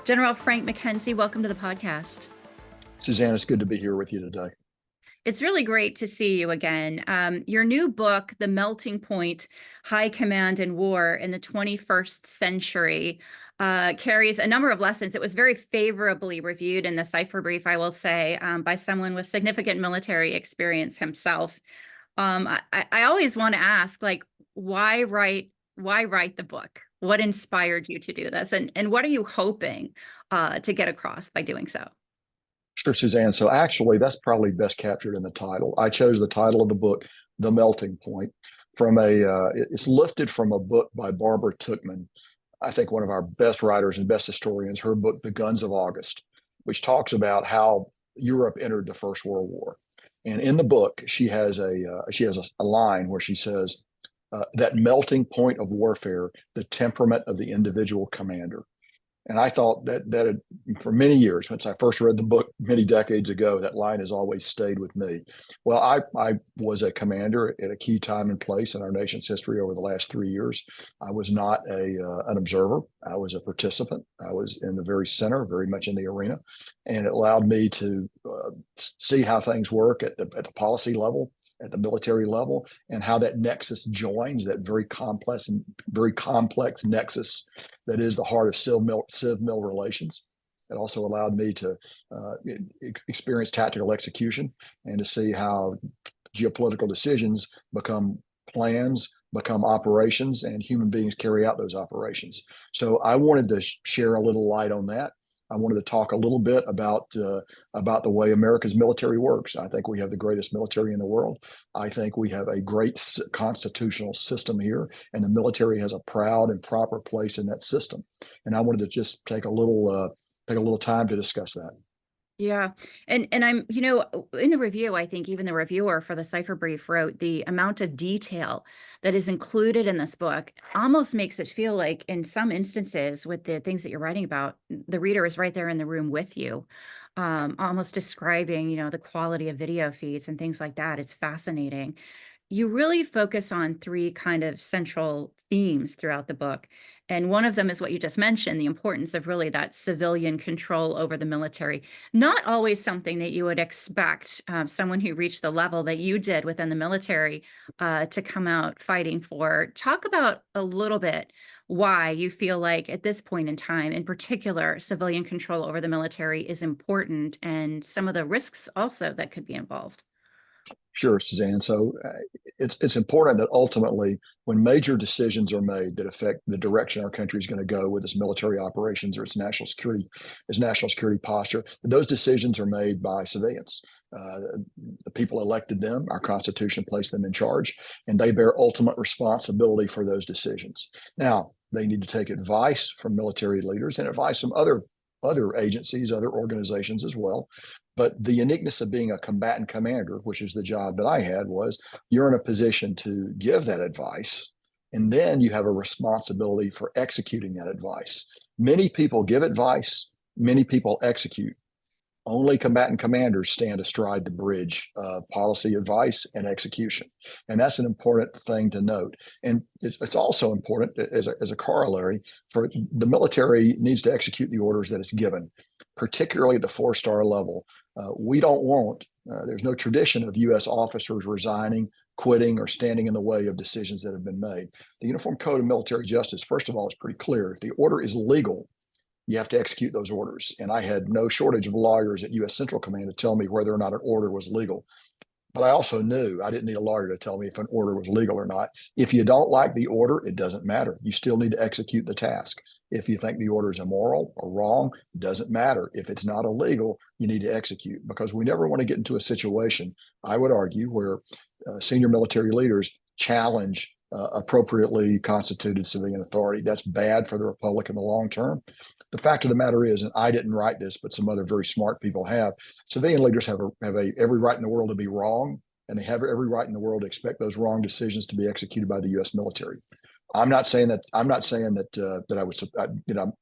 General Frank McKenzie, welcome to the podcast. Suzanne, it's good to be here with you today. It's really great to see you again. Your new book, The Melting Point, High Command and War in the 21st Century, carries a number of lessons. It was very favorably reviewed in the Cipher Brief, I will say, by someone with significant military experience himself. I always want to ask, like, why write the book? What inspired you to do this? And what are you hoping to get across by doing so? Sure, Suzanne. So actually, that's probably best captured in the title. I chose the title of the book, The Melting Point, it's lifted from a book by Barbara Tuchman, I think one of our best writers and best historians, her book, The Guns of August, which talks about how Europe entered the First World War. And in the book, she has a line where she says, that melting point of warfare, the temperament of the individual commander. And I thought that for many years, since I first read the book many decades ago, that line has always stayed with me. Well, I was a commander at a key time and place in our nation's history over the last 3 years. I was not an observer. I was a participant. I was in the very center, very much in the arena, and it allowed me to see how things work at the policy level, at the military level, and how that nexus joins that very complex nexus that is the heart of civ-mil relations. It also allowed me to experience tactical execution and to see how geopolitical decisions become plans, become operations, and human beings carry out those operations. So I wanted to share a little light on that. I wanted to talk a little bit about the way America's military works. I think we have the greatest military in the world. I think we have a great constitutional system here, and the military has a proud and proper place in that system. And I wanted to just take a little time to discuss that. Yeah. And I'm, in the review, I think even the reviewer for the Cipher Brief wrote the amount of detail that is included in this book almost makes it feel like in some instances with the things that you're writing about, the reader is right there in the room with you, almost describing, the quality of video feeds and things like that. It's fascinating. You really focus on three kind of central themes throughout the book. And one of them is what you just mentioned, the importance of really that civilian control over the military. Not always something that you would expect someone who reached the level that you did within the military to come out fighting for. Talk about a little bit why you feel like at this point in time, in particular, civilian control over the military is important and some of the risks also that could be involved. Sure, Suzanne. So it's important that ultimately, when major decisions are made that affect the direction our country is going to go with its military operations or its national security posture, those decisions are made by civilians. The people elected them, our Constitution placed them in charge, and they bear ultimate responsibility for those decisions. Now, they need to take advice from military leaders and advice from other agencies, other organizations as well. But the uniqueness of being a combatant commander, which is the job that I had, was you're in a position to give that advice, and then you have a responsibility for executing that advice. Many people give advice, many people execute. Only combatant commanders stand astride the bridge of policy advice and execution. And that's an important thing to note. And it's also important as a corollary for the military needs to execute the orders that it's given, particularly at the 4-star level. We don't want, there's no tradition of U.S. officers resigning, quitting, or standing in the way of decisions that have been made. The Uniform Code of Military Justice, first of all, is pretty clear. If the order is legal, you have to execute those orders. And I had no shortage of lawyers at U.S. Central Command to tell me whether or not an order was legal. But I also knew I didn't need a lawyer to tell me if an order was legal or not. If you don't like the order, it doesn't matter. You still need to execute the task. If you think the order is immoral or wrong, it doesn't matter. If it's not illegal, you need to execute, because we never want to get into a situation, I would argue, where senior military leaders challenge appropriately constituted civilian authority. That's bad for the Republic in the long term. The fact of the matter is, and I didn't write this, but some other very smart people have, civilian leaders have every right in the world to be wrong, and they have every right in the world to expect those wrong decisions to be executed by the U.S. military. I'm not saying that I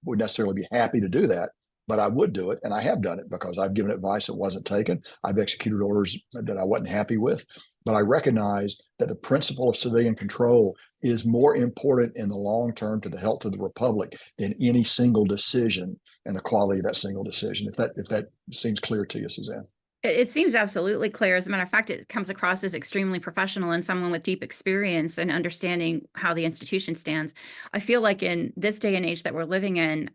would necessarily be happy to do that, but I would do it, and I have done it because I've given advice that wasn't taken. I've executed orders that I wasn't happy with, but I recognize that the principle of civilian control is more important in the long term to the health of the republic than any single decision and the quality of that single decision. If that seems clear to you, Suzanne. It seems absolutely clear. As a matter of fact, it comes across as extremely professional and someone with deep experience and understanding how the institution stands. I feel like in this day and age that we're living in,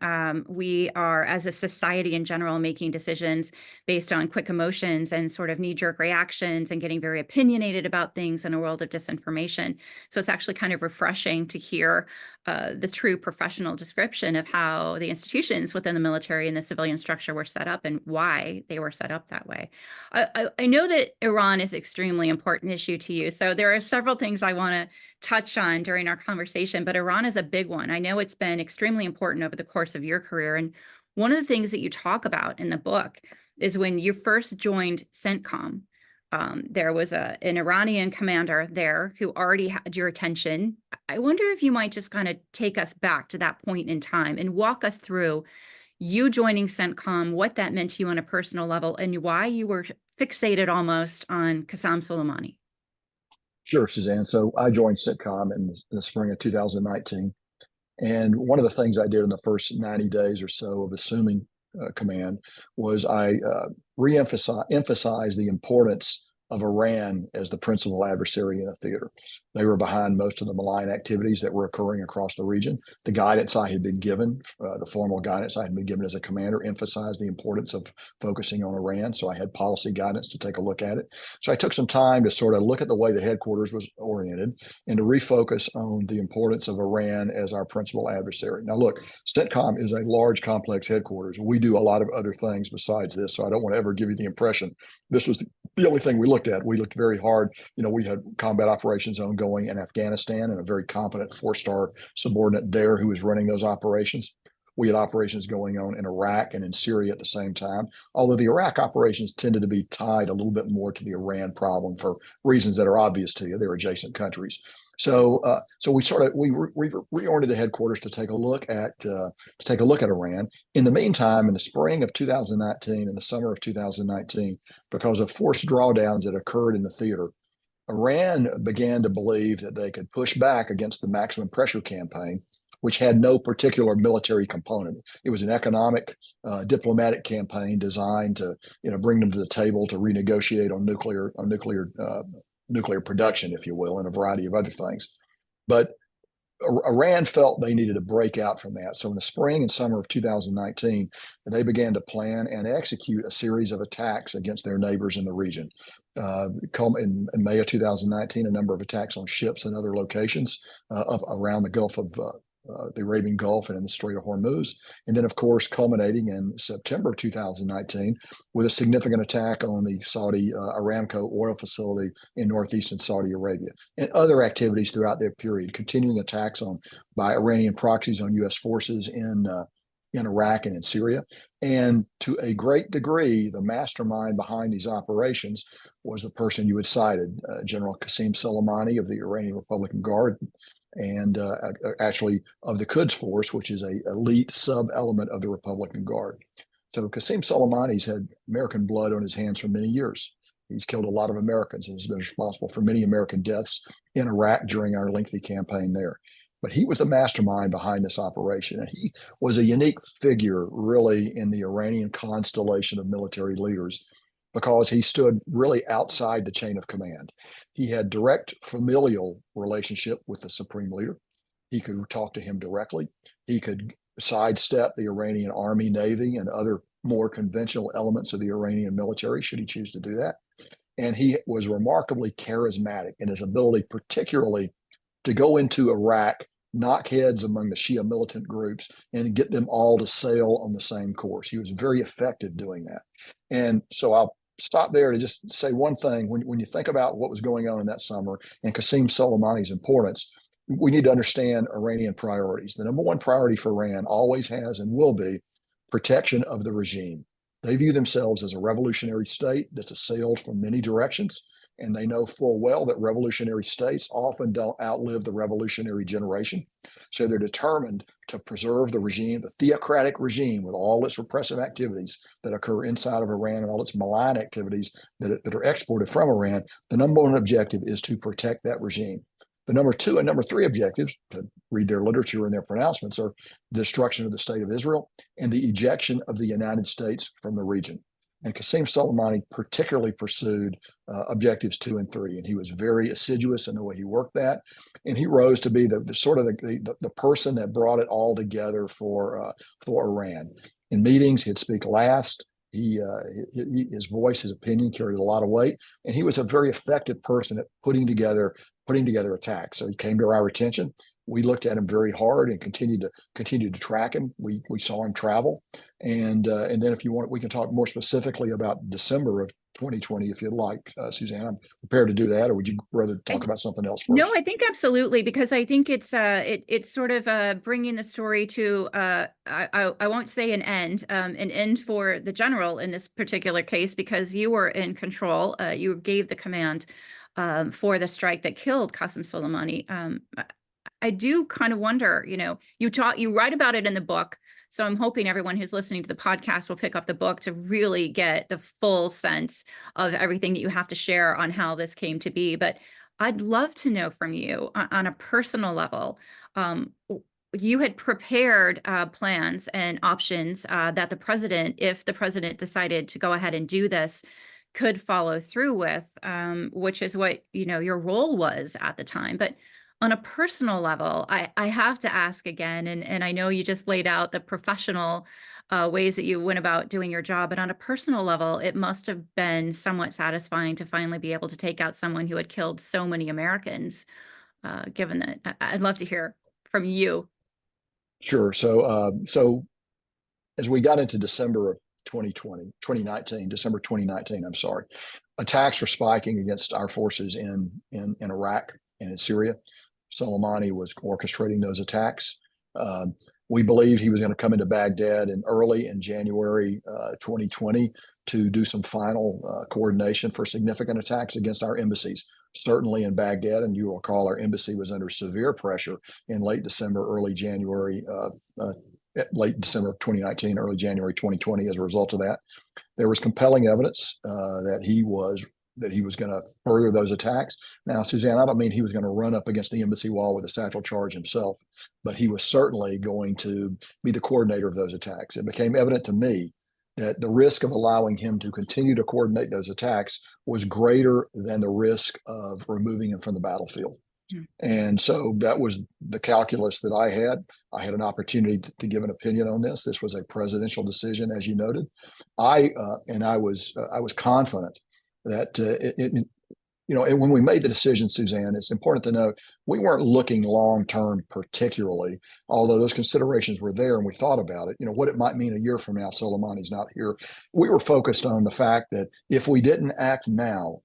we are, as a society in general, making decisions based on quick emotions and sort of knee-jerk reactions and getting very opinionated about things in a world of disinformation. So it's actually kind of refreshing to hear the true professional description of how the institutions within the military and the civilian structure were set up and why they were set up that way. I know that Iran is an extremely important issue to you. So there are several things I want to touch on during our conversation, but Iran is a big one. I know it's been extremely important over the course of your career. And one of the things that you talk about in the book is when you first joined CENTCOM, there was an Iranian commander there who already had your attention. I wonder if you might just kind of take us back to that point in time and walk us through you joining CENTCOM, what that meant to you on a personal level, and why you were fixated almost on Qasem Soleimani. Sure, Suzanne. So I joined CENTCOM in the spring of 2019. And one of the things I did in the first 90 days or so of assuming command was I emphasized the importance of Iran as the principal adversary in the theater. They were behind most of the malign activities that were occurring across the region. The guidance I had been given, the formal guidance I had been given as a commander, emphasized the importance of focusing on Iran. So I had policy guidance to take a look at it. So I took some time to sort of look at the way the headquarters was oriented and to refocus on the importance of Iran as our principal adversary. Now, look, CENTCOM is a large, complex headquarters. We do a lot of other things besides this, so I don't want to ever give you the impression this was the only thing we looked at. We looked very hard. We had combat operations ongoing in Afghanistan and a very competent four-star subordinate there who was running those operations. We had operations going on in Iraq and in Syria at the same time, although the Iraq operations tended to be tied a little bit more to the Iran problem for reasons that are obvious to you. They're adjacent countries. So we reoriented the headquarters to take a look at Iran. In the meantime, in the spring of 2019 and the summer of 2019, because of forced drawdowns that occurred in the theater, Iran began to believe that they could push back against the maximum pressure campaign, which had no particular military component. It was an economic, diplomatic campaign designed to, bring them to the table to renegotiate on nuclear production, if you will, and a variety of other things. But Iran felt they needed to break out from that. So in the spring and summer of 2019, they began to plan and execute a series of attacks against their neighbors in the region. In May of 2019, a number of attacks on ships and other locations up around the Gulf of the Arabian Gulf and in the Strait of Hormuz. And then, of course, culminating in September of 2019 with a significant attack on the Saudi Aramco oil facility in northeastern Saudi Arabia and other activities throughout that period, continuing attacks by Iranian proxies on U.S. forces in Iraq and in Syria. And to a great degree, the mastermind behind these operations was the person you had cited, General Qasem Soleimani of the Iranian Republican Guard, and actually of the Quds Force, which is an elite sub-element of the Republican Guard. So Qasem Soleimani's had American blood on his hands for many years. He's killed a lot of Americans and has been responsible for many American deaths in Iraq during our lengthy campaign there. But he was the mastermind behind this operation, and he was a unique figure, really, in the Iranian constellation of military leaders, because he stood really outside the chain of command. He had direct familial relationship with the supreme leader. He could talk to him directly. He could sidestep the Iranian army, navy, and other more conventional elements of the Iranian military, should he choose to do that. And he was remarkably charismatic in his ability, particularly to go into Iraq, knock heads among the Shia militant groups, and get them all to sail on the same course. He was very effective doing that. And so I'll stop there to just say one thing. When you think about what was going on in that summer and Qasem Soleimani's importance, we need to understand Iranian priorities. The number one priority for Iran always has and will be protection of the regime. They view themselves as a revolutionary state that's assailed from many directions, and they know full well that revolutionary states often don't outlive the revolutionary generation. So they're determined to preserve the regime, the theocratic regime, with all its repressive activities that occur inside of Iran and all its malign activities that are exported from Iran. The number one objective is to protect that regime. The number two and number three objectives, to read their literature and their pronouncements, are the destruction of the state of Israel and the ejection of the United States from the region. And Qasem Soleimani particularly pursued objectives 2 and 3, and he was very assiduous in the way he worked that. And he rose to be the sort of the person that brought it all together for Iran. In meetings, he'd speak last. His voice, his opinion carried a lot of weight, and he was a very effective person at putting together attacks. So he came to our attention. We looked at him very hard and continued to track him. We saw him travel, and then if you want, we can talk more specifically about December of 2020 if you'd like, Suzanne. I'm prepared to do that, or would you rather talk about something else first? No, I think absolutely, because I think it's sort of bringing the story to I won't say an end for the general in this particular case, because you were in control. You gave the command for the strike that killed Qasem Soleimani. I do kind of wonder, you write about it in the book. So I'm hoping everyone who's listening to the podcast will pick up the book to really get the full sense of everything that you have to share on how this came to be. But I'd love to know from you on a personal level. You had prepared plans and options that the president, if the president decided to go ahead and do this, could follow through with, which is what your role was at the time. But on a personal level, I have to ask again, and I know you just laid out the professional ways that you went about doing your job, but on a personal level, it must have been somewhat satisfying to finally be able to take out someone who had killed so many Americans, given that. I'd love to hear from you. Sure. So as we got into December of 2019, December 2019, I'm sorry, attacks were spiking against our forces in Iraq and in Syria. Solomani was orchestrating those attacks. We believed he was going to come into Baghdad early in January 2020 to do some final coordination for significant attacks against our embassies, certainly in Baghdad. And you will recall our embassy was under severe pressure in late December, late December of 2019, early January 2020 as a result of that. There was compelling evidence that he was going to further those attacks. Now, Suzanne, I don't mean he was going to run up against the embassy wall with a satchel charge himself, but he was certainly going to be the coordinator of those attacks. It became evident to me that the risk of allowing him to continue to coordinate those attacks was greater than the risk of removing him from the battlefield. And so that was the calculus that I had. I had an opportunity to give an opinion on this. This was a presidential decision, as you noted. I was confident that and when we made the decision, Suzanne, it's important to note we weren't looking long term particularly, although those considerations were there and we thought about it, what it might mean a year from now. Soleimani's not here. We were focused on the fact that if we didn't act now,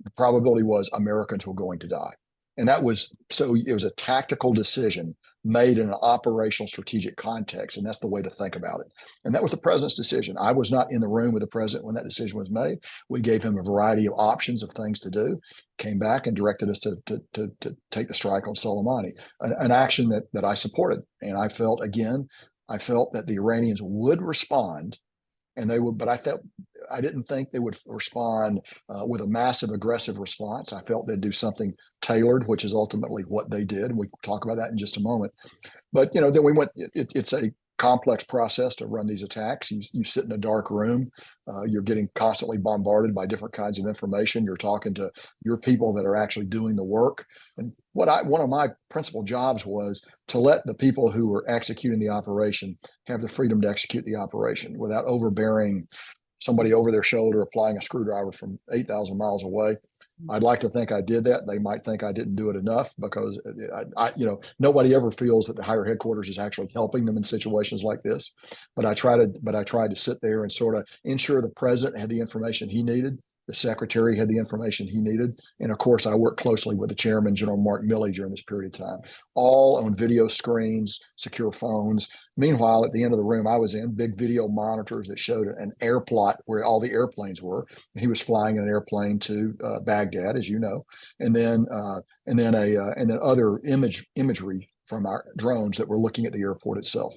the probability was Americans were going to die. And it was a tactical decision made in an operational strategic context. And that's the way to think about it. And that was the president's decision. I was not in the room with the president when that decision was made. We gave him a variety of options of things to do, came back and directed us to take the strike on Soleimani, an action that I supported. And I felt that the Iranians would respond. And they would, but I didn't think they would respond with a massive aggressive response. I felt they'd do something tailored, which is ultimately what they did. And we talk about that in just a moment. But then we went. It's a complex process to run these attacks. You sit in a dark room. You're getting constantly bombarded by different kinds of information. You're talking to your people that are actually doing the work. And one of my principal jobs was to let the people who were executing the operation have the freedom to execute the operation without overbearing somebody over their shoulder, applying a screwdriver from 8,000 miles away. I'd like to think I did that. They might think I didn't do it enough because nobody ever feels that the higher headquarters is actually helping them in situations like this. But I tried to sit there and sort of ensure the president had the information he needed, The secretary had the information he needed. And of course, I worked closely with the chairman, General Mark Milley, during this period of time, all on video screens, secure phones. Meanwhile, at the end of the room I was in, big video monitors that showed an air plot where all the airplanes were. And he was flying in an airplane to Baghdad, as you know, and then other imagery from our drones that were looking at the airport itself.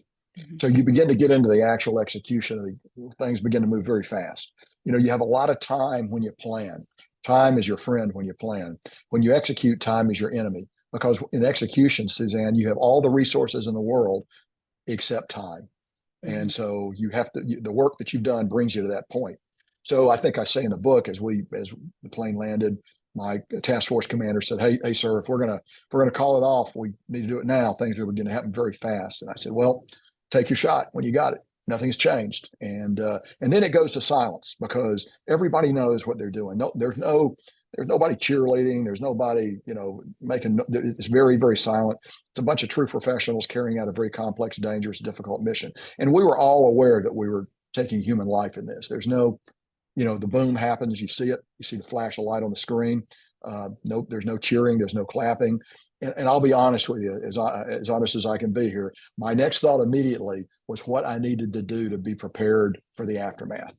So you begin to get into the actual execution. Things begin to move very fast. You have a lot of time when you plan. Time is your friend when you plan. When you execute, time is your enemy. Because in execution, Suzanne, you have all the resources in the world except time. And so the work that you've done brings you to that point. So I think I say in the book, as the plane landed, my task force commander said, "Hey, sir, if we're gonna call it off, we need to do it now. Things are going to happen very fast." And I said, "Well, take your shot when you got it. Nothing's changed." And then it goes to silence because everybody knows what they're doing. No, there's nobody cheerleading. There's nobody, making. It's very, very silent. It's a bunch of true professionals carrying out a very complex, dangerous, difficult mission. And we were all aware that we were taking human life in this. There's no, the boom happens. You see it. You see the flash of light on the screen. No, there's no cheering. There's no clapping. And I'll be honest with you, as honest as I can be here. My next thought immediately was what I needed to do to be prepared for the aftermath.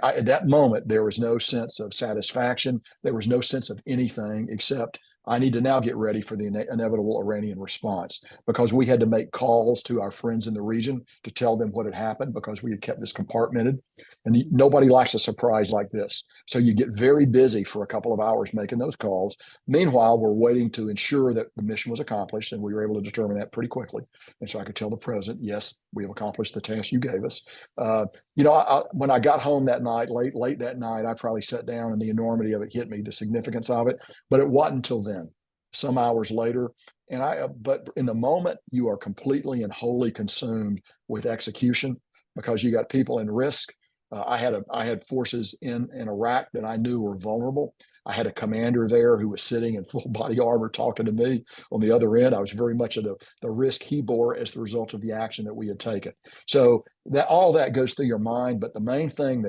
At that moment, there was no sense of satisfaction. There was no sense of anything except I need to now get ready for the inevitable Iranian response, because we had to make calls to our friends in the region to tell them what had happened, because we had kept this compartmented. And nobody likes a surprise like this. So you get very busy for a couple of hours making those calls. Meanwhile, we're waiting to ensure that the mission was accomplished, and we were able to determine that pretty quickly. And so I could tell the president, yes, we have accomplished the task you gave us. When I got home that night, late that night, I probably sat down and the enormity of it hit me, the significance of it. But it wasn't until then, some hours later. But in the moment, you are completely and wholly consumed with execution, because you got people in risk. I had forces in Iraq that I knew were vulnerable. I had a commander there who was sitting in full body armor talking to me on the other end. I was very much of the risk he bore as the result of the action that we had taken. So that all that goes through your mind. But the main thing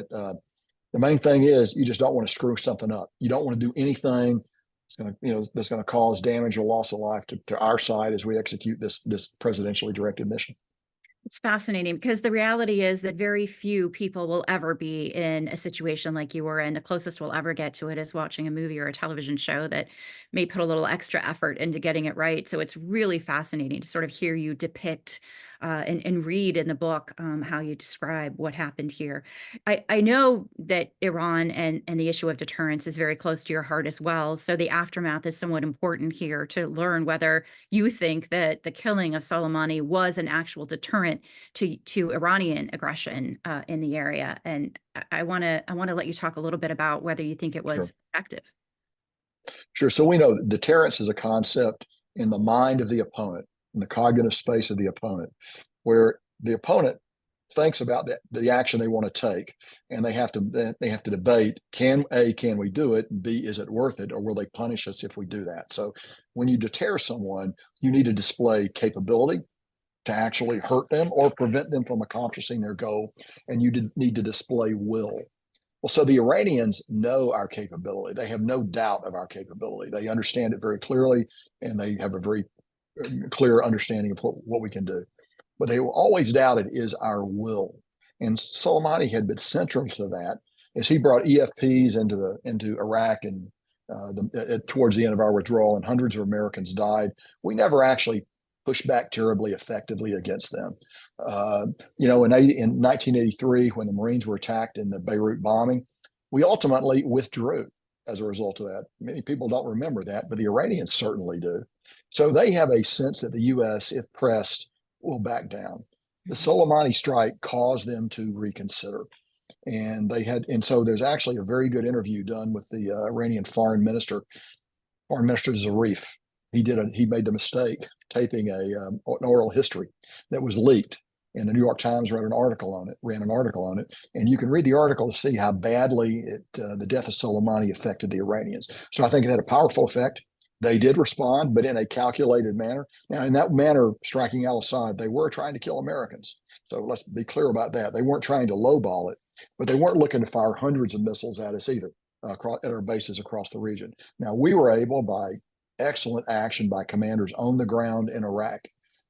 is you just don't want to screw something up. You don't want to do anything that's going to cause damage or loss of life to our side as we execute this presidentially directed mission. It's fascinating because the reality is that very few people will ever be in a situation like you were in. The closest we'll ever get to it is watching a movie or a television show that may put a little extra effort into getting it right. So it's really fascinating to sort of hear you depict and read in the book how you describe what happened here. I know that Iran and the issue of deterrence is very close to your heart as well. So the aftermath is somewhat important here to learn whether you think that the killing of Solomani was an actual deterrent to Iranian aggression in the area. And I want to let you talk a little bit about whether you think it was effective. Sure. So we know that deterrence is a concept in the mind of the opponent, in the cognitive space of the opponent, where the opponent thinks about the action they want to take, and they have to debate: can we do it? And B, is it worth it, or will they punish us if we do that? So when you deter someone, you need to display capability to actually hurt them or prevent them from accomplishing their goal, and you need to display will. Well, so the Iranians know our capability. They have no doubt of our capability. They understand it very clearly, and they have a very clear understanding of what we can do. What they always doubted is our will. And Solomani had been central to that as he brought EFPs into Iraq and towards the end of our withdrawal, and hundreds of Americans died. We never actually pushed back terribly effectively against them. In 1983, when the Marines were attacked in the Beirut bombing, we ultimately withdrew as a result of that. Many people don't remember that, but the Iranians certainly do. So they have a sense that the U.S., if pressed, will back down. The Solomani strike caused them to reconsider. And so there's actually a very good interview done with the Iranian Foreign Minister Zarif. He made the mistake taping an oral history that was leaked, and the New York Times ran an article on it, and you can read the article to see how badly the death of Soleimani affected the Iranians. So I think it had a powerful effect. They did respond, but in a calculated manner. Now, in that manner, striking al-Assad, they were trying to kill Americans. So let's be clear about that. They weren't trying to lowball it, but they weren't looking to fire hundreds of missiles at us either. at our bases across the region. Now, we were able, by excellent action by commanders on the ground in Iraq,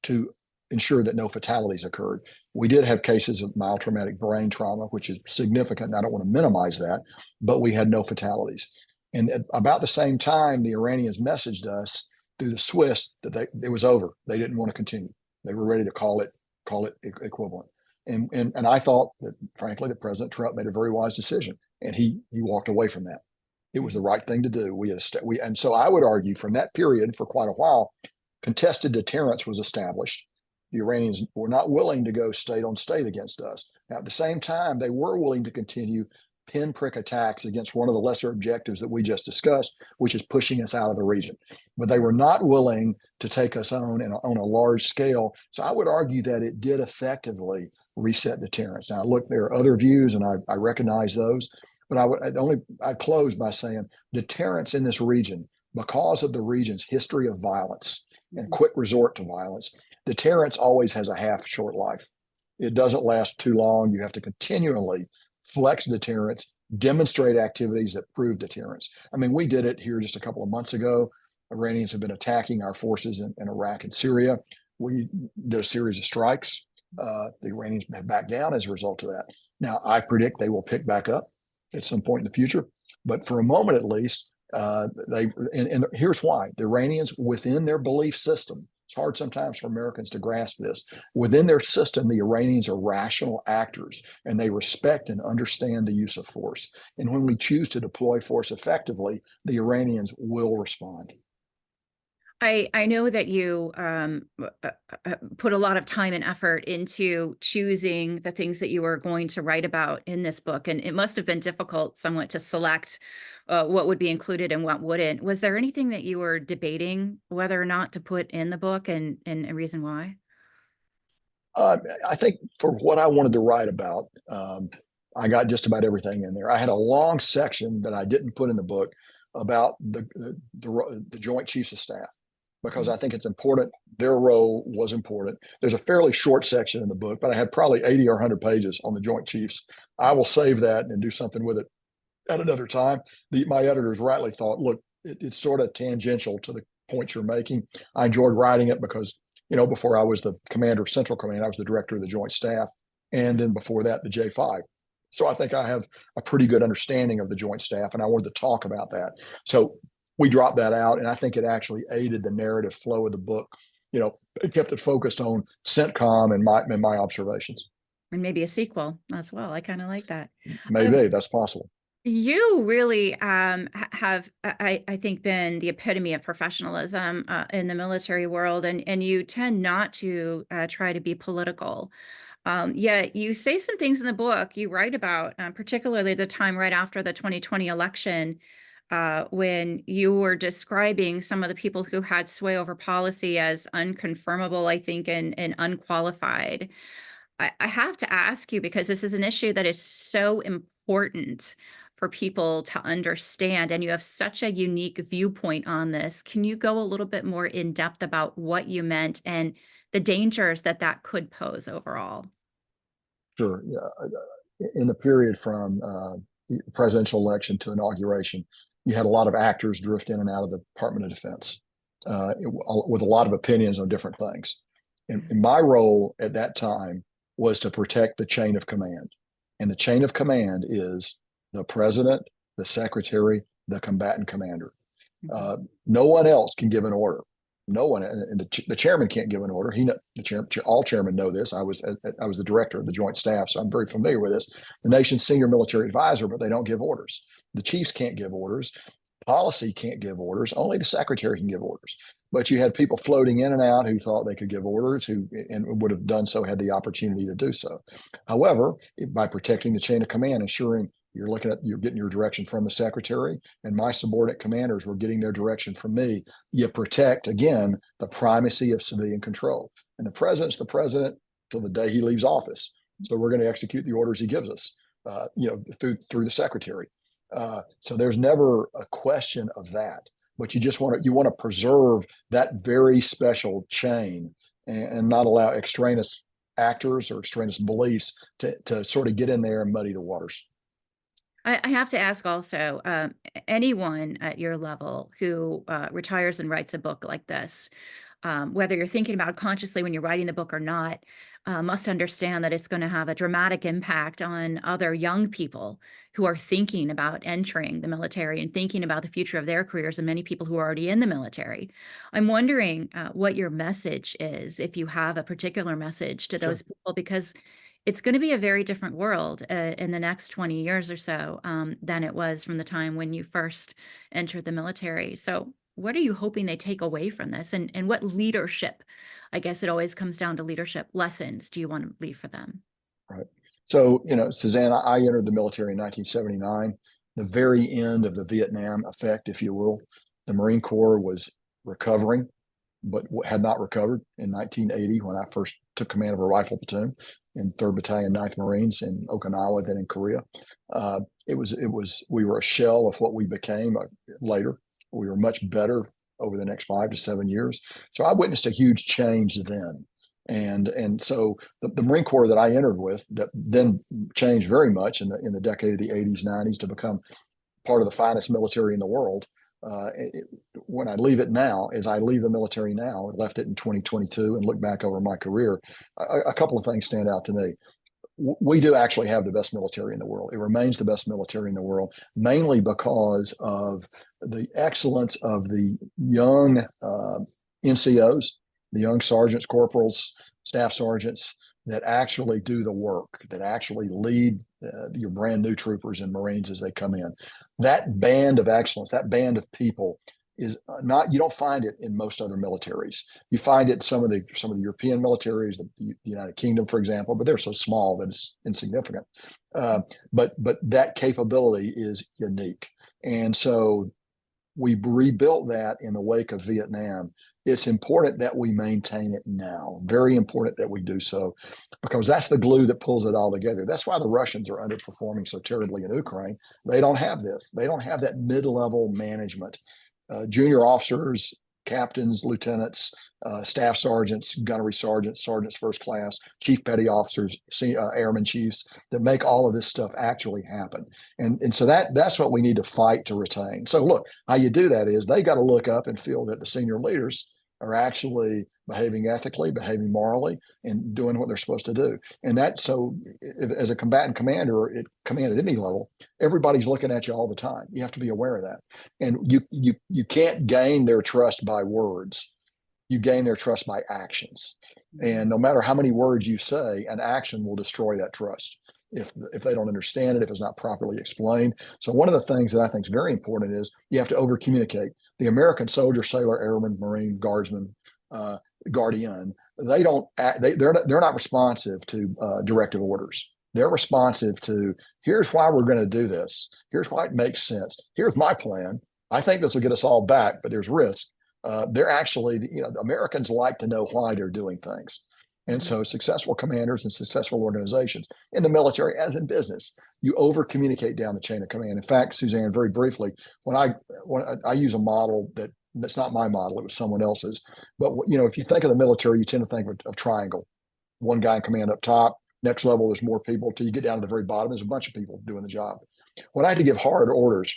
to ensure that no fatalities occurred. We did have cases of mild traumatic brain trauma, which is significant, and I don't want to minimize that, but we had no fatalities. And at about the same time, the Iranians messaged us through the Swiss that it was over. They didn't want to continue. They were ready to call it equivalent. And I thought that, frankly, that President Trump made a very wise decision, and he walked away from that. It was the right thing to do. And so I would argue from that period, for quite a while, contested deterrence was established. The Iranians were not willing to go state on state against us. Now, at the same time, they were willing to continue pinprick attacks against one of the lesser objectives that we just discussed, which is pushing us out of the region. But they were not willing to take us on a large scale. So I would argue that it did effectively reset deterrence. Now, look, there are other views, and I recognize those, but I'd close by saying deterrence in this region, because of the region's history of violence and quick resort to violence, deterrence always has a half short life. It doesn't last too long. You have to continually flex deterrence, demonstrate activities that prove deterrence. I mean, we did it here just a couple of months ago. Iranians have been attacking our forces in Iraq and Syria. We did a series of strikes. The Iranians have backed down as a result of that. Now, I predict they will pick back up at some point in the future. But for a moment, at least, here's why. The Iranians, within their belief system, it's hard sometimes for Americans to grasp this. Within their system, the Iranians are rational actors, and they respect and understand the use of force. And when we choose to deploy force effectively, the Iranians will respond. I know that you put a lot of time and effort into choosing the things that you were going to write about in this book, and it must have been difficult somewhat to select what would be included and what wouldn't. Was there anything that you were debating whether or not to put in the book, and a reason why? I think for what I wanted to write about, I got just about everything in there. I had a long section that I didn't put in the book about the Joint Chiefs of Staff, because I think it's important. Their role was important. There's a fairly short section in the book, but I had probably 80 or 100 pages on the Joint Chiefs. I will save that and do something with it at another time. My editors rightly thought, look, it's sort of tangential to the points you're making. I enjoyed writing it because, before I was the commander of Central Command, I was the director of the Joint Staff. And then before that, the J5. So I think I have a pretty good understanding of the Joint Staff, and I wanted to talk about that. So we dropped that out, and I think it actually aided the narrative flow of the book. It kept it focused on CENTCOM and my observations. And maybe a sequel as well. I kind of like that. Maybe that's possible. You really have, I think, been the epitome of professionalism in the military world, and you tend not to try to be political. Yet you say some things in the book you write about, particularly the time right after the 2020 election, when you were describing some of the people who had sway over policy as unconfirmable, I think, and unqualified. I have to ask you, because this is an issue that is so important for people to understand, and you have such a unique viewpoint on this. Can you go a little bit more in depth about what you meant and the dangers that could pose overall? Sure. Yeah. In the period from presidential election to inauguration, you had a lot of actors drift in and out of the Department of Defense with a lot of opinions on different things. And my role at that time was to protect the chain of command. And the chain of command is the president, the secretary, the combatant commander. No one else can give an order. No one, and the chairman can't give an order. All chairmen know this. I was the director of the Joint Staff, so I'm very familiar with this. The nation's senior military advisor, but they don't give orders. The chiefs can't give orders. Policy can't give orders. Only the secretary can give orders. But you had people floating in and out who thought they could give orders, and would have done so had the opportunity to do so. However, by protecting the chain of command, ensuring you're getting your direction from the secretary, and my subordinate commanders were getting their direction from me, you protect, again, the primacy of civilian control. And the president's the president till the day he leaves office. So we're going to execute the orders he gives us, through the secretary. So there's never a question of that. But you want to preserve that very special chain, and not allow extraneous actors or extraneous beliefs to sort of get in there and muddy the waters. I have to ask also, anyone at your level who retires and writes a book like this, whether you're thinking about it consciously when you're writing the book or not, must understand that it's going to have a dramatic impact on other young people who are thinking about entering the military and thinking about the future of their careers, and many people who are already in the military. I'm wondering what your message is, if you have a particular message to those Sure. people, because it's going to be a very different world in the next 20 years or so than it was from the time when you first entered the military. So what are you hoping they take away from this? And what leadership, I guess it always comes down to leadership lessons, do you want to leave for them? Right. So, Suzanne, I entered the military in 1979, the very end of the Vietnam effect, if you will. The Marine Corps was recovering, but had not recovered in 1980 when I first took command of a rifle platoon in 3rd Battalion, 9th Marines in Okinawa, then in Korea. We were a shell of what we became later. We were much better over the next 5 to 7 years. So I witnessed a huge change then. And so the Marine Corps that I entered with, that then changed very much in the decade of the 80s, 90s to become part of the finest military in the world. When I leave it now, as I leave the military now, I left it in 2022 and look back over my career, a couple of things stand out to me. We do actually have the best military in the world. It remains the best military in the world, mainly because of the excellence of the young NCOs, the young sergeants, corporals, staff sergeants that actually do the work, that actually lead your brand new troopers and Marines as they come in. That band of excellence, that band of people is not, you don't find it in most other militaries. You find it in some of the European militaries, the United Kingdom, for example, but they're so small that it's insignificant. But that capability is unique. And so we rebuilt that in the wake of Vietnam. It's important that we maintain it now. Very important that we do so, because that's the glue that pulls it all together. That's why the Russians are underperforming so terribly in Ukraine. They don't have this. They don't have that mid-level management. Junior officers, captains, lieutenants, staff sergeants, gunnery sergeants, sergeants first class, chief petty officers, airman chiefs that make all of this stuff actually happen. And so that's what we need to fight to retain. So look, how you do that is they got to look up and feel that the senior leaders are actually behaving ethically, behaving morally, and doing what they're supposed to do. And that, so as a combatant commander, at command at any level, everybody's looking at you all the time. You have to be aware of that. And you can't gain their trust by words. You gain their trust by actions. And no matter how many words you say, an action will destroy that trust if they don't understand it, if it's not properly explained. So one of the things that I think is very important is you have to over communicate. The American soldier, sailor, airman, Marine, guardsman, guardian, they don't act, they're not responsive to directive orders. They're responsive to, here's why we're going to do this. Here's why it makes sense. Here's my plan. I think this will get us all back, but there's risk. They're actually, Americans like to know why they're doing things. And so successful commanders and successful organizations in the military as in business, you over communicate down the chain of command. In fact, Suzanne, very briefly, when I use a model that's not my model, it was someone else's. But if you think of the military, you tend to think of triangle. One guy in command up top, next level, there's more people till you get down to the very bottom. There's a bunch of people doing the job. When I had to give hard orders,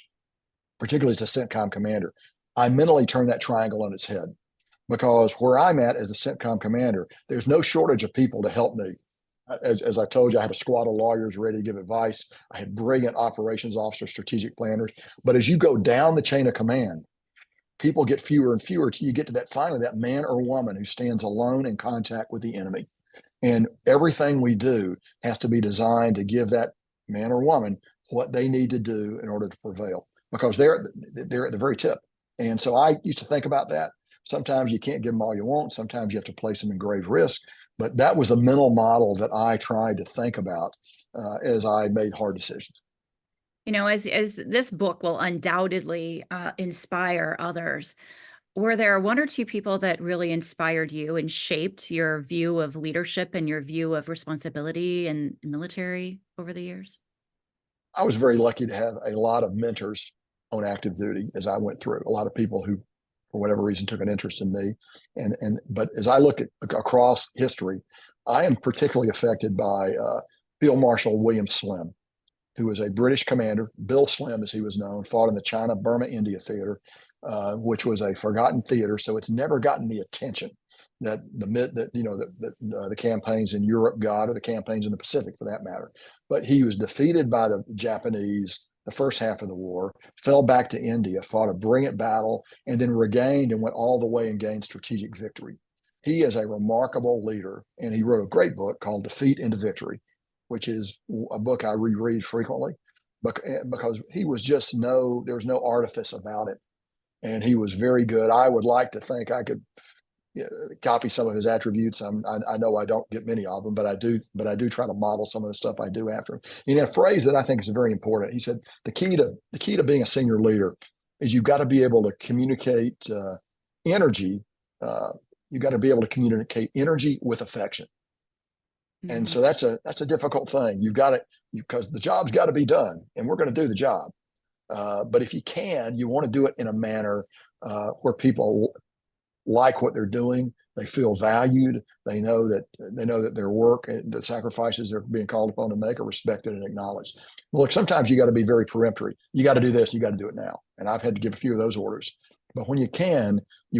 particularly as a CENTCOM commander, I mentally turned that triangle on its head. Because where I'm at as the CENTCOM commander, there's no shortage of people to help me. As I told you, I had a squad of lawyers ready to give advice. I had brilliant operations officers, strategic planners. But as you go down the chain of command, people get fewer and fewer till you get to that finally that man or woman who stands alone in contact with the enemy. And everything we do has to be designed to give that man or woman what they need to do in order to prevail, because they're at the very tip. And so I used to think about that. Sometimes you can't give them all you want. Sometimes you have to place them in grave risk. But that was the mental model that I tried to think about as I made hard decisions. As this book will undoubtedly inspire others, were there one or two people that really inspired you and shaped your view of leadership and your view of responsibility in military over the years? I was very lucky to have a lot of mentors on active duty as I went through. A lot of people who, for whatever reason, took an interest in me. But as I look at across history, I am particularly affected by Field Marshal William Slim. who was a British commander, Bill Slim as he was known, fought in the China-Burma-India theater, which was a forgotten theater. So it's never gotten the attention that the campaigns in Europe got, or the campaigns in the Pacific for that matter. But he was defeated by the Japanese the first half of the war, fell back to India, fought a brilliant battle, and then regained and went all the way and gained strategic victory. He is a remarkable leader, and he wrote a great book called Defeat into Victory, which is a book I reread frequently because there was no artifice about it. And he was very good. I would like to think I could copy some of his attributes. I know I don't get many of them, but I do try to model some of the stuff I do after him. And a phrase that I think is very important. He said, the key to being a senior leader is you've got to be able to communicate energy. You've got to be able to communicate energy with affection. Mm-hmm. And so that's a difficult thing. Because the job's got to be done, and we're going to do the job. But if you want to do it in a manner where people like what they're doing, they feel valued, they know that their work, the sacrifices they're being called upon to make, are respected and acknowledged. Well, look, sometimes you got to be very peremptory. You got to do this, you got to do it now. And I've had to give a few of those orders. But when you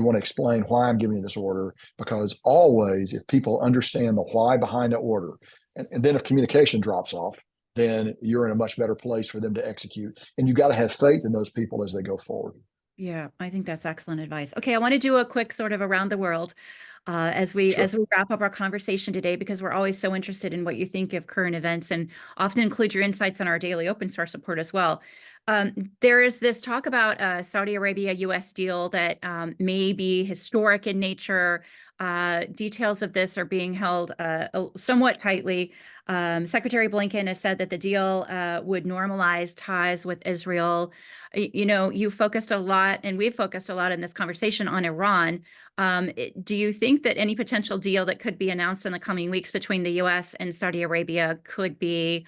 want to explain why I'm giving you this order, because always, if people understand the why behind the order, and then if communication drops off, then you're in a much better place for them to execute. And you've got to have faith in those people as they go forward. Yeah, I think that's excellent advice. Okay, I want to do a quick sort of around the world as we wrap up our conversation today, because we're always so interested in what you think of current events, and often include your insights on our daily open source report as well. There is this talk about a Saudi Arabia-US deal that may be historic in nature. Details of this are being held somewhat tightly. Secretary Blinken has said that the deal would normalize ties with Israel. You focused a lot, and we've focused a lot in this conversation on Iran. Do you think that any potential deal that could be announced in the coming weeks between the U.S. and Saudi Arabia could be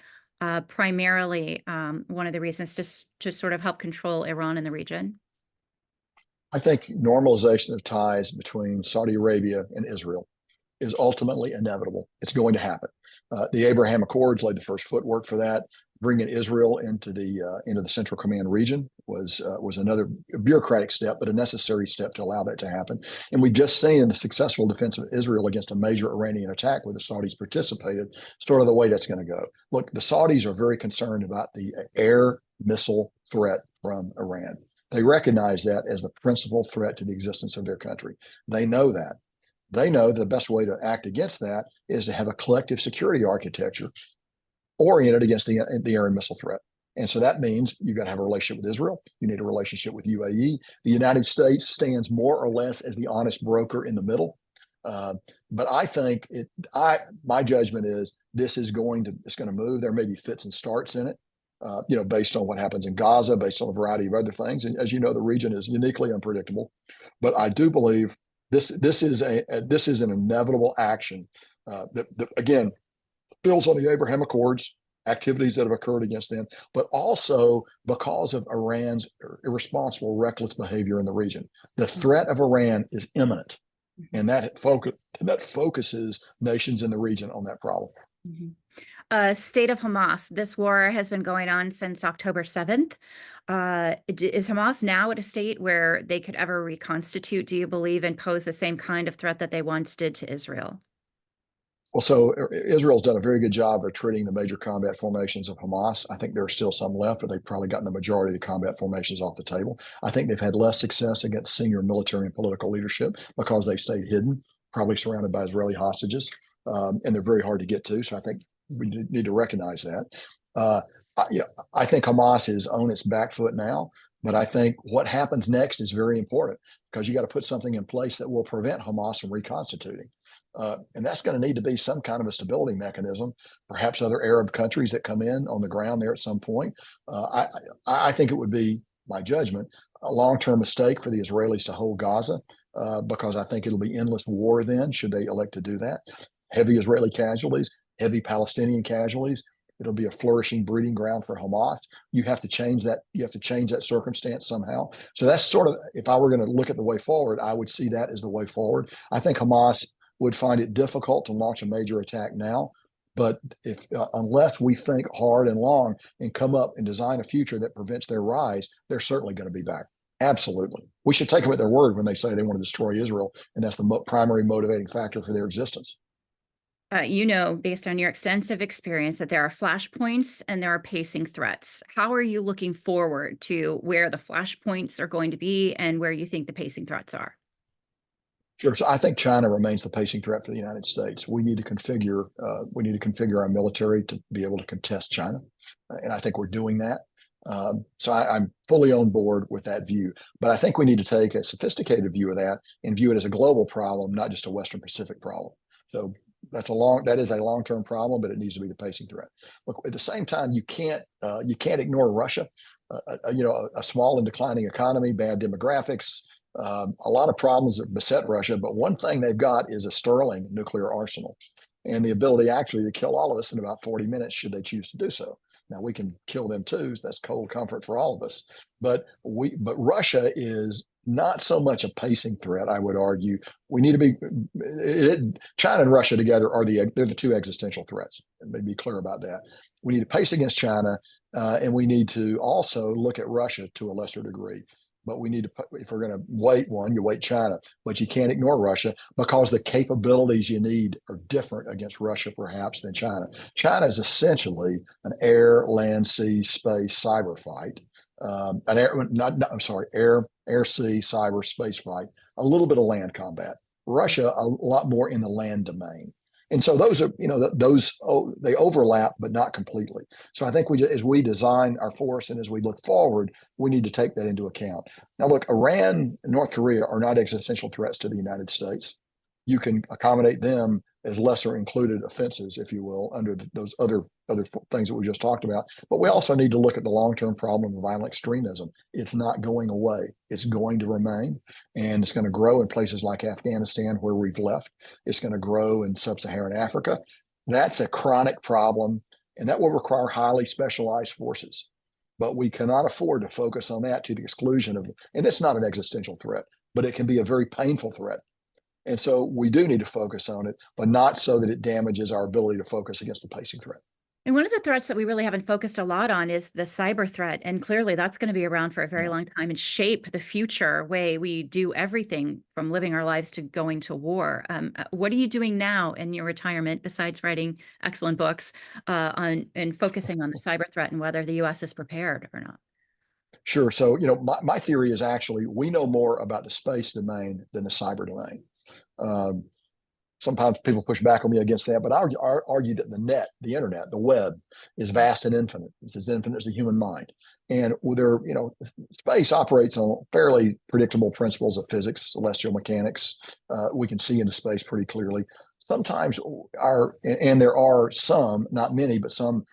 primarily one of the reasons to sort of help control Iran in the region? I think normalization of ties between Saudi Arabia and Israel is ultimately inevitable. It's going to happen. The Abraham Accords laid the first footwork for that. Bringing Israel into the Central Command region was another bureaucratic step, but a necessary step to allow that to happen. And we've just seen in the successful defense of Israel against a major Iranian attack where the Saudis participated, sort of the way that's going to go. Look, the Saudis are very concerned about the air missile threat from Iran. They recognize that as the principal threat to the existence of their country. They know that. They know that the best way to act against that is to have a collective security architecture oriented against the air and missile threat. And so that means you've got to have a relationship with Israel. You need a relationship with UAE. The United States stands more or less as the honest broker in the middle. But I think my judgment is it's going to move. There may be fits and starts in it. Based on what happens in Gaza, based on a variety of other things. And as you know, the region is uniquely unpredictable. But I do believe this is an inevitable action that again builds on the Abraham Accords, activities that have occurred against them, but also because of Iran's irresponsible, reckless behavior in the region. The threat of Iran is imminent, and that focuses nations in the region on that problem. Mm-hmm. State of Hamas. This war has been going on since October 7th. Is Hamas now at a state where they could ever reconstitute, do you believe, and pose the same kind of threat that they once did to Israel? Well, so Israel's done a very good job of treating the major combat formations of Hamas. I think there are still some left, but they've probably gotten the majority of the combat formations off the table. I think they've had less success against senior military and political leadership because they stayed hidden, probably surrounded by Israeli hostages, and they're very hard to get to. So I think we need to recognize that. I think Hamas is on its back foot now, but I think what happens next is very important because you got to put something in place that will prevent Hamas from reconstituting. And that's going to need to be some kind of a stability mechanism, perhaps other Arab countries that come in on the ground there at some point. I think it would be, my judgment, a long-term mistake for the Israelis to hold Gaza because I think it'll be endless war then, should they elect to do that. Heavy Israeli casualties, heavy Palestinian casualties. It'll be a flourishing breeding ground for Hamas. You have to change that. You have to change that circumstance somehow. So that's sort of, if I were going to look at the way forward, I would see that as the way forward. I think Hamas would find it difficult to launch a major attack now, But if unless we think hard and long and come up and design a future that prevents their rise, they're certainly going to be back. Absolutely. We should take them at their word when they say they want to destroy Israel, and that's the primary motivating factor for their existence. Based on your extensive experience, that there are flashpoints and there are pacing threats. How are you looking forward to where the flashpoints are going to be and where you think the pacing threats are? Sure. So I think China remains the pacing threat for the United States. We need to configure our military to be able to contest China, and I think we're doing that. So I'm fully on board with that view. But I think we need to take a sophisticated view of that and view it as a global problem, not just a Western Pacific problem. So that is a long-term problem, but it needs to be the pacing threat. Look, at the same time, you can't ignore Russia. A small and declining economy, bad demographics, a lot of problems that beset Russia. But one thing they've got is a sterling nuclear arsenal and the ability actually to kill all of us in about 40 minutes should they choose to do so. Now we can kill them too. So that's cold comfort for all of us. But Russia is not so much a pacing threat, I would argue. We need to be China and Russia together they're the two existential threats. Let me be clear about that. We need to pace against China, and we need to also look at Russia to a lesser degree. But we need to, if we're going to weight one, you weight China, but you can't ignore Russia because the capabilities you need are different against Russia, perhaps, than China. China is essentially an air, land, sea, space cyber fight. Air, sea, cyber, space fight, a little bit of land combat. Russia, a lot more in the land domain. And so those are, they overlap, but not completely. So I think as we design our force and as we look forward, we need to take that into account. Now, look, Iran and North Korea are not existential threats to the United States. You can accommodate them as lesser included offenses, if you will, under those other things that we just talked about. But we also need to look at the long-term problem of violent extremism. It's not going away. It's going to remain, and it's going to grow in places like Afghanistan, where we've left. It's going to grow in sub-Saharan Africa. That's a chronic problem, and that will require highly specialized forces. But we cannot afford to focus on that to the exclusion of, and it's not an existential threat, but it can be a very painful threat. And so we do need to focus on it, but not so that it damages our ability to focus against the pacing threat. And one of the threats that we really haven't focused a lot on is the cyber threat. And clearly that's going to be around for a very long time and shape the future way we do everything from living our lives to going to war. What are you doing now in your retirement besides writing excellent books and focusing on the cyber threat and whether the U.S. is prepared or not? Sure. So, my theory is actually we know more about the space domain than the cyber domain. Sometimes people push back on me against that, but I argue that the internet, the web, is vast and infinite. It's as infinite as the human mind. And space operates on fairly predictable principles of physics, celestial mechanics. We can see into space pretty clearly. Sometimes there are some, not many, but some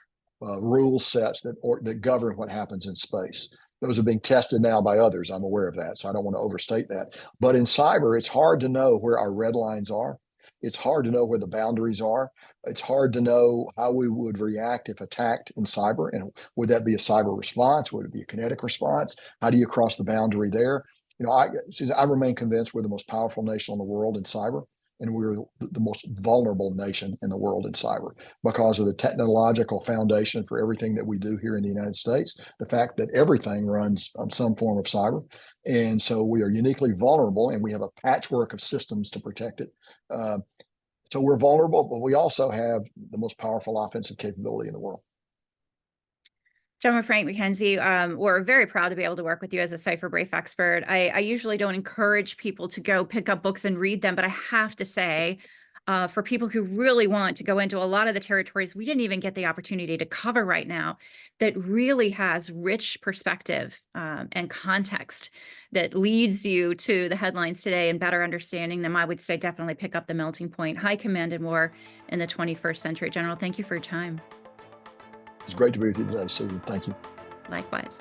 rule sets that govern what happens in space. Those are being tested now by others. I'm aware of that, so I don't want to overstate that. But in cyber, it's hard to know where our red lines are. It's hard to know where the boundaries are. It's hard to know how we would react if attacked in cyber. And would that be a cyber response? Would it be a kinetic response? How do you cross the boundary there? I remain convinced we're the most powerful nation in the world in cyber, and we're the most vulnerable nation in the world in cyber because of the technological foundation for everything that we do here in the United States, the fact that everything runs on some form of cyber. And so we are uniquely vulnerable, and we have a patchwork of systems to protect it. So we're vulnerable, but we also have the most powerful offensive capability in the world. General Frank McKenzie, we're very proud to be able to work with you as a Cipher Brief expert. I usually don't encourage people to go pick up books and read them, but I have to say, for people who really want to go into a lot of the territories we didn't even get the opportunity to cover right now, that really has rich perspective and context that leads you to the headlines today and better understanding them, I would say definitely pick up The Melting Point, High Command and War in the 21st Century. General, thank you for your time. It's great to be with you today, Susan. Thank you. Likewise.